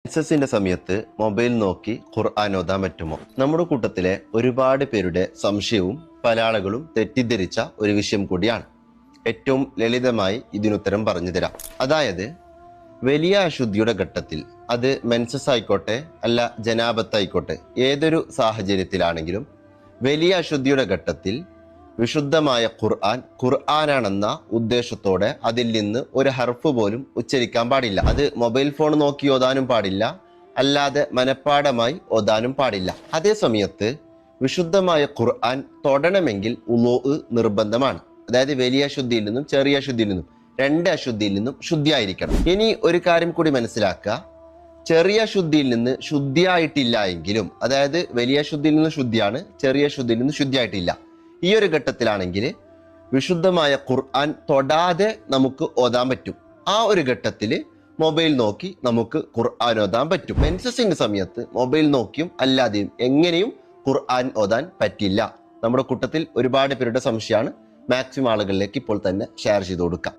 മെൻസസിന്റെ സമയത്ത് മൊബൈൽ നോക്കി ഖുർആൻ ഓതാൻ പറ്റുമോ? നമ്മുടെ കൂട്ടത്തിലെ ഒരുപാട് പേരുടെ സംശയവും പല ആളുകളും തെറ്റിദ്ധരിച്ച ഒരു വിഷയം കൂടിയാണ്. ഏറ്റവും ലളിതമായി ഇതിനുത്തരം പറഞ്ഞു തരാം. അതായത് വലിയ അശുദ്ധിയുടെ ഘട്ടത്തിൽ, അത് മെൻസസ് ആയിക്കോട്ടെ അല്ല ജനാബത്തായിക്കോട്ടെ, ഏതൊരു സാഹചര്യത്തിലാണെങ്കിലും വലിയ അശുദ്ധിയുടെ ഘട്ടത്തിൽ വിശുദ്ധമായ ഖുർആനാണെന്ന ഉദ്ദേശത്തോടെ അതിൽ നിന്ന് ഒരു ഹർഫ് പോലും ഉച്ചരിക്കാൻ പാടില്ല. അത് മൊബൈൽ ഫോൺ നോക്കി ഓതാനും പാടില്ല, അല്ലാതെ മനഃപ്പാഠമായി ഓതാനും പാടില്ല. അതേ സമയത്ത് വിശുദ്ധമായ ഖുർആൻ തൊടണമെങ്കിൽ ഉളൂഅ് നിർബന്ധമാണ്. അതായത് വലിയ അശുദ്ധിയിൽ നിന്നും ചെറിയ അശുദ്ധിയിൽ നിന്നും രണ്ട് അശുദ്ധിയിൽ നിന്നും ശുദ്ധിയായിരിക്കണം. ഇനി ഒരു കാര്യം കൂടി മനസ്സിലാക്കുക. ചെറിയ ശുദ്ധിയിൽ നിന്ന് ശുദ്ധിയായിട്ടില്ല എങ്കിലും, അതായത് വലിയ ശുദ്ധിയിൽ നിന്ന് ശുദ്ധിയാണ്, ചെറിയ ശുദ്ധിയിൽ നിന്ന് ശുദ്ധിയായിട്ടില്ല, ഈ ഒരു ഘട്ടത്തിലാണെങ്കിൽ വിശുദ്ധമായ ഖുർആൻ തൊടാതെ നമുക്ക് ഓതാൻ പറ്റും. ആ ഒരു ഘട്ടത്തിൽ മൊബൈൽ നോക്കി നമുക്ക് ഖുർആൻ ഓതാൻ പറ്റും. മെൻസസിന്റെ സമയത്ത് മൊബൈൽ നോക്കിയും അല്ലാതെയും എങ്ങനെയും ഖുർആൻ ഓതാൻ പറ്റില്ല. നമ്മുടെ കൂട്ടത്തിൽ ഒരുപാട് പേരുടെ സംശയമാണ്. മാക്സിമം ആളുകളിലേക്ക് ഇപ്പോൾ തന്നെ ഷെയർ ചെയ്ത് കൊടുക്കാം.